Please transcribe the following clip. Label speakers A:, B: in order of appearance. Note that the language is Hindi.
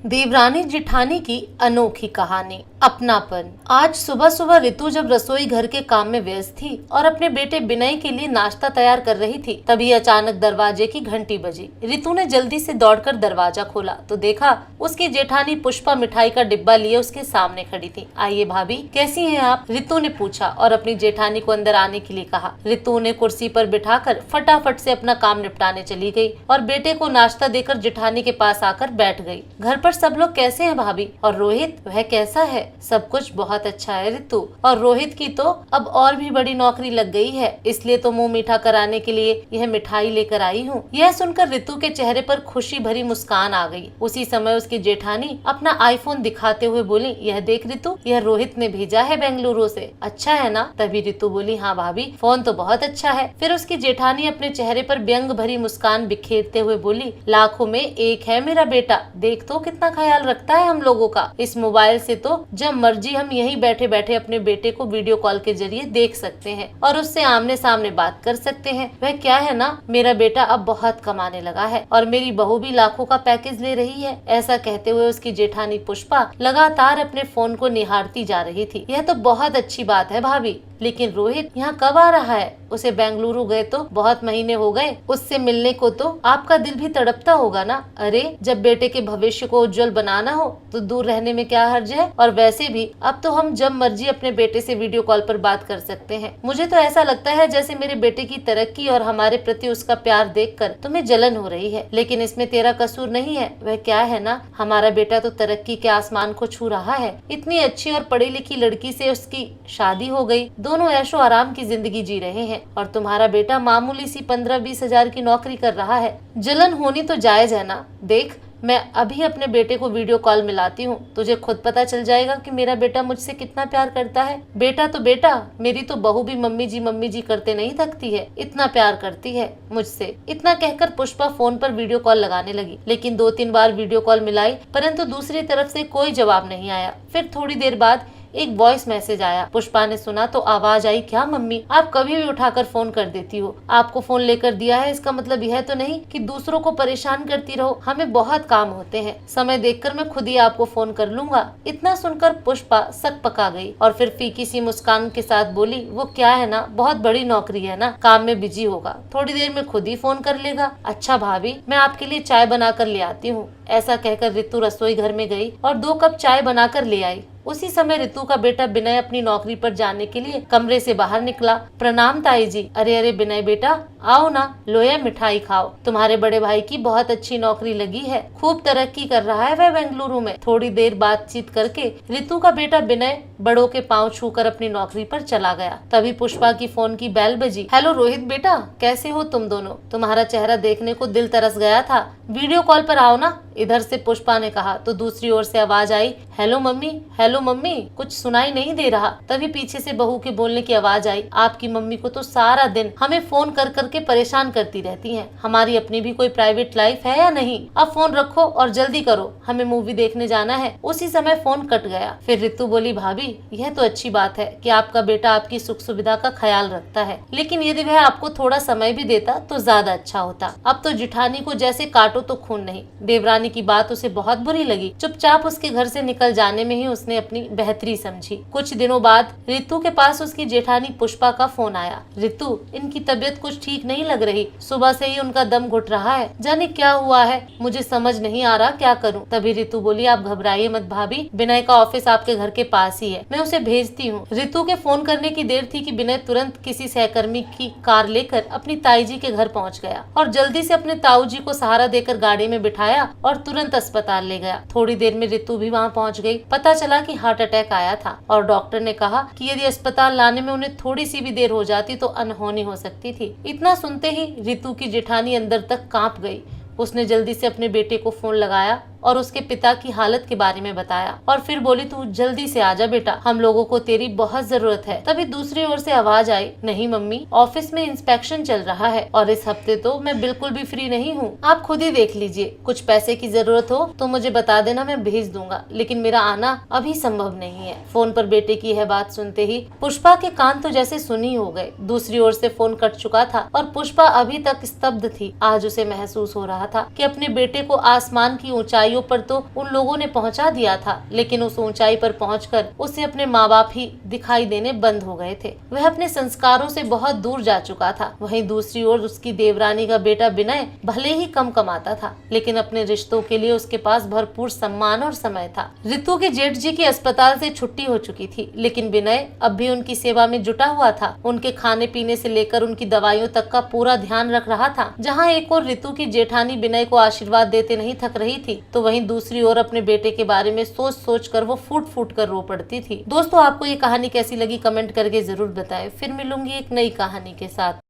A: देवरानी जिठानी की अनोखी कहानी। अपनापन। आज सुबह सुबह रितु जब रसोई घर के काम में व्यस्त थी और अपने बेटे विनय के लिए नाश्ता तैयार कर रही थी, तभी अचानक दरवाजे की घंटी बजी। रितु ने जल्दी से दौड़कर दरवाजा खोला तो देखा उसकी जेठानी पुष्पा मिठाई का डिब्बा लिए उसके सामने खड़ी थी। आइए भाभी, कैसी हैं आप? रितु ने पूछा और अपनी जेठानी को अंदर आने के लिए कहा। रितु ने कुर्सी पर बिठाकर फटाफट से अपना काम निपटाने चली गई और बेटे को नाश्ता देकर जेठानी के पास आकर बैठ गई। घर पर सब लोग कैसे हैं भाभी? और रोहित, वह कैसा है? सब कुछ बहुत अच्छा है रितु, और रोहित की तो अब और भी बड़ी नौकरी लग गई है, इसलिए तो मुंह मीठा कराने के लिए यह मिठाई लेकर आई हूँ। यह सुनकर रितु के चेहरे पर खुशी भरी मुस्कान आ गई। उसी समय उसकी जेठानी अपना आईफोन दिखाते हुए बोली, यह देख रितु, यह रोहित ने भेजा है बेंगलुरु से, अच्छा है ना? तभी रितु बोली, हाँ भाभी, फोन तो बहुत अच्छा है। फिर उसकी जेठानी अपने चेहरे पर व्यंग भरी मुस्कान बिखेरते हुए बोली, लाखों में एक है मेरा बेटा, देख तो कितना ख्याल रखता है हम लोगों का। इस मोबाइल से तो जब मर्जी हम यहीं बैठे बैठे अपने बेटे को वीडियो कॉल के जरिए देख सकते हैं और उससे आमने सामने बात कर सकते हैं। वह क्या है ना, मेरा बेटा अब बहुत कमाने लगा है और मेरी बहू भी लाखों का पैकेज ले रही है। ऐसा कहते हुए उसकी जेठानी पुष्पा लगातार अपने फोन को निहारती जा रही थी। यह तो बहुत अच्छी बात है भाभी, लेकिन रोहित यहाँ कब आ रहा है? उसे बेंगलुरु गए तो बहुत महीने हो गए, उससे मिलने को तो आपका दिल भी तड़पता होगा ना। अरे, जब बेटे के भविष्य को उज्जवल बनाना हो तो दूर रहने में क्या हर्ज है? और वैसे भी अब तो हम जब मर्जी अपने बेटे से वीडियो कॉल पर बात कर सकते हैं। मुझे तो ऐसा लगता है जैसे मेरे बेटे की तरक्की और हमारे प्रति उसका प्यार देखकर तुम्हें जलन हो रही है, लेकिन इसमें तेरा कसूर नहीं है। वह क्या है ना, हमारा बेटा तो तरक्की के आसमान को छू रहा है। इतनी अच्छी और पढ़ी लिखी लड़की से उसकी शादी हो गई, दोनों ऐशो आराम की जिंदगी जी रहे हैं, और तुम्हारा बेटा मामूली सी 15-20 हजार की नौकरी कर रहा है। जलन होनी तो जायज है ना। देख, मैं अभी अपने बेटे को वीडियो कॉल मिलाती हूँ, तुझे खुद पता चल जाएगा कि मेरा बेटा मुझसे कितना प्यार करता है। बेटा तो बेटा, मेरी तो बहू भी मम्मी जी करते नहीं थकती है, इतना प्यार करती है मुझसे। इतना कहकर पुष्पा फोन पर वीडियो कॉल लगाने लगी, लेकिन 2-3 बार वीडियो कॉल मिलाई परंतु दूसरी तरफ से कोई जवाब नहीं आया। फिर थोड़ी देर बाद एक वॉइस मैसेज आया। पुष्पा ने सुना तो आवाज आई, क्या मम्मी, आप कभी भी उठाकर फोन कर देती हो। आपको फोन लेकर दिया है इसका मतलब यह तो नहीं कि दूसरों को परेशान करती रहो। हमें बहुत काम होते हैं, समय देखकर मैं खुद ही आपको फोन कर लूंगा। इतना सुनकर पुष्पा सकपका गई और फिर फीकी सी मुस्कान के साथ बोली, वो क्या है ना, बहुत बड़ी नौकरी है ना, काम में बिजी होगा, थोड़ी देर में खुद ही फोन कर लेगा। अच्छा भाभी, मैं आपके लिए चाय बना कर ले आती हूँ। ऐसा कहकर रितु रसोई घर में गई और 2 कप चाय बनाकर ले आई। उसी समय रितु का बेटा विनय अपनी नौकरी पर जाने के लिए कमरे से बाहर निकला। प्रणाम ताई जी। अरे अरे विनय बेटा, आओ ना, लो यह मिठाई खाओ। तुम्हारे बड़े भाई की बहुत अच्छी नौकरी लगी है, खूब तरक्की कर रहा है वह बेंगलुरु में। थोड़ी देर बातचीत करके रितु का बेटा विनय बड़ों के पांव छूकर अपनी नौकरी पर चला गया। तभी पुष्पा की फोन की बेल बजी। हेलो रोहित बेटा, कैसे हो तुम दोनों? तुम्हारा चेहरा देखने को दिल तरस गया था, वीडियो कॉल पर आओ ना, इधर से पुष्पा ने कहा। तो दूसरी ओर से आवाज आई, हेलो मम्मी, हेलो मम्मी। कुछ सुनाई नहीं दे रहा। तभी पीछे से बहू के बोलने की आवाज आई, आपकी मम्मी को तो सारा दिन हमें फोन कर करके परेशान करती रहती हैं। हमारी अपनी भी कोई प्राइवेट लाइफ है या नहीं? अब फोन रखो और जल्दी करो, हमें मूवी देखने जाना है। उसी समय फोन कट गया। फिर रितु बोली, भाभी, यह तो अच्छी बात है कि आपका बेटा आपकी सुख सुविधा का ख्याल रखता है, लेकिन यदि वह आपको थोड़ा समय भी देता तो ज्यादा अच्छा होता। अब तो जिठानी को जैसे काटो तो खून नहीं। देवरानी की बात उसे बहुत बुरी लगी। चुपचाप उसके घर से निकल जाने में ही उसने अपनी बेहतरी समझी। कुछ दिनों बाद रितु के पास उसकी जेठानी पुष्पा का फोन आया। रितु, इनकी तबीयत कुछ ठीक नहीं लग रही, सुबह से ही उनका दम घुट रहा है, जाने क्या हुआ है, मुझे समझ नहीं आ रहा क्या करूं। तभी रितु बोली, आप घबराइए मत भाभी, विनय का ऑफिस आपके घर के पास ही है, मैं उसे भेजती हूँ। रितु के फोन करने की देर थी कि विनय तुरंत किसी सहकर्मी की कार लेकर अपनी ताई जी के घर पहुँच गया और जल्दी से अपने ताऊ जी को सहारा देकर गाड़ी में बिठाया और तुरंत अस्पताल ले गया। थोड़ी देर में रितु भी वहाँ पहुँच गई। पता चला कि हार्ट अटैक आया था और डॉक्टर ने कहा कि यदि अस्पताल लाने में उन्हें थोड़ी सी भी देर हो जाती तो अनहोनी हो सकती थी। इतना सुनते ही रितु की जेठानी अंदर तक कांप गई। उसने जल्दी से अपने बेटे को फोन लगाया और उसके पिता की हालत के बारे में बताया और फिर बोली, तू जल्दी से आजा बेटा, हम लोगों को तेरी बहुत जरूरत है। तभी दूसरी ओर से आवाज आई, नहीं मम्मी, ऑफिस में इंस्पेक्शन चल रहा है और इस हफ्ते तो मैं बिल्कुल भी फ्री नहीं हूँ, आप खुद ही देख लीजिए, कुछ पैसे की जरूरत हो तो मुझे बता देना, मैं भेज दूंगा, लेकिन मेरा आना अभी संभव नहीं है। फोन पर बेटे की यह बात सुनते ही पुष्पा के कान तो जैसे सुनी हो गए। दूसरी ओर से फोन कट चुका था और पुष्पा अभी तक स्तब्ध थी। आज उसे महसूस हो रहा था कि अपने बेटे को आसमान की ऊंचाइयों ऊंचाइयों पर तो उन लोगों ने पहुंचा दिया था, लेकिन उस ऊंचाई पर पहुंचकर उसे अपने माँ बाप ही दिखाई देने बंद हो गए थे। वह अपने संस्कारों से बहुत दूर जा चुका था। वहीं दूसरी ओर उसकी देवरानी का बेटा विनय भले ही कम कमाता था, लेकिन अपने रिश्तों के लिए उसके पास भरपूर सम्मान और समय था। रितु के जेठ जी की अस्पताल से छुट्टी हो चुकी थी, लेकिन विनय अब भी उनकी सेवा में जुटा हुआ था। उनके खाने पीने से लेकर उनकी दवाइयों तक का पूरा ध्यान रख रहा था। जहाँ एक और रितु की जेठानी विनय को आशीर्वाद देते नहीं थक रही थी, तो वहीं दूसरी ओर अपने बेटे के बारे में सोच सोच कर वो फूट फूट कर रो पड़ती थी। दोस्तों, आपको ये कहानी कैसी लगी कमेंट करके जरूर बताएं। फिर मिलूंगी एक नई कहानी के साथ।